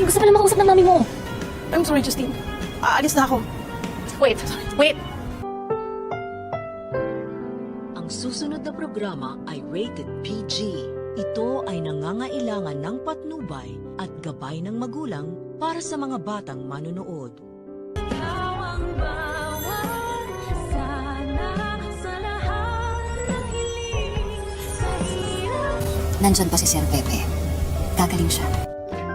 Justin, gusto pala makausap ng mami mo. I'm sorry, Justine. Aalis na ako. Wait. Ang susunod na programa ay rated PG. Ito ay nangangailangan ng patnubay at gabay ng magulang para sa mga batang manonood. Nandyan pa si Sir Pepe. Gagaling siya.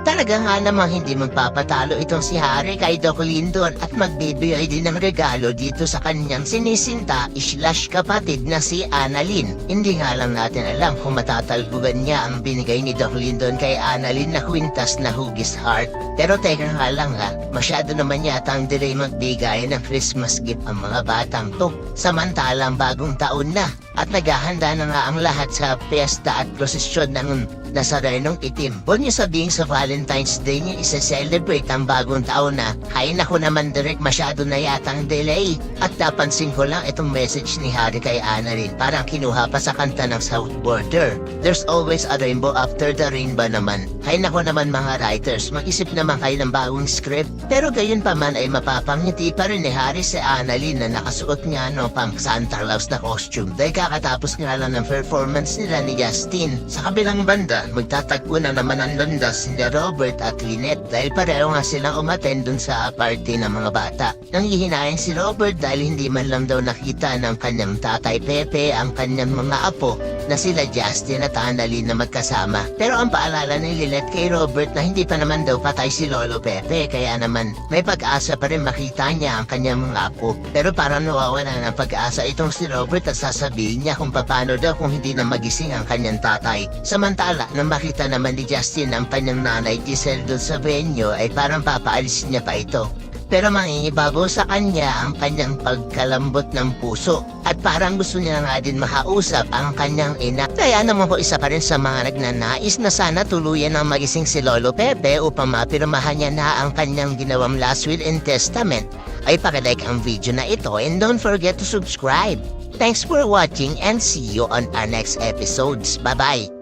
Talaga nga namang hindi magpapatalo itong si Harry kay Doc Lindon at magbibigay din ng regalo dito sa kanyang sinisinta / kapatid na si Annalyn. Hindi nga lang natin alam kung matatalbugan niya ang binigay ni Doc Lindon kay Annalyn na kwintas na hugis heart. Pero teka nga lang masyado naman yata ang delay magbigay ng Christmas gift ang mga batang to. Samantalang bagong taon na at naghahanda na nga ang lahat sa piyesta at prosesyon ng Nazarenong itim. Huwag niyo sabihin sa Valentine's Day niya isa-celebrate ang bagong taon na. Hay naku naman direct, masyado na yatang delay. At napansin ko lang itong message ni Harry kay Annalyn. Parang kinuha pa sa kanta ng South Border. There's always a rainbow after the rainbow naman. Hay naku naman mga writers, mag-isip naman kayo ng bagong script. Pero gayon pa man ay mapapangiti pa rin ni Harry si Annalyn na nakasuot nga pang Santa Claus na costume. Dahil kakatapos nga lang ng performance nila ni Justin. Sa kabilang banda, magtatagpo na naman ang landas ni Robert at Lynette dahil pareho nga silang umattend dun sa party ng mga bata. Nanghihinayan si Robert dahil hindi man lang daw nakita ng kanyang tatay Pepe ang kanyang mga apo na sila Justin at Annalyn na magkasama. Pero ang paalala ni Lynette kay Robert na hindi pa naman daw patay si Lolo Pepe kaya naman may pag-asa pa rin makita niya ang kanyang mga apo. Pero parang nawawala ng pag-asa itong si Robert at sasabihin niya kung paano daw kung hindi na magising ang kanyang tatay. Samantala, nang makita naman ni Justin ang kanyang nanay Giselle doon sa venue ay parang papaalis niya pa ito. Pero mangingibabaw sa kanya ang kanyang pagkalambot ng puso at parang gusto niya nga din makausap ang kanyang ina. Kaya naman po isa pa rin sa mga nagnanais na sana tuluyan ang magising si Lolo Pepe upang mapirmahan niya na ang kanyang ginawang last will and testament. Ay pakilike ang video na ito and don't forget to subscribe. Thanks for watching and see you on our next episodes. Bye-bye!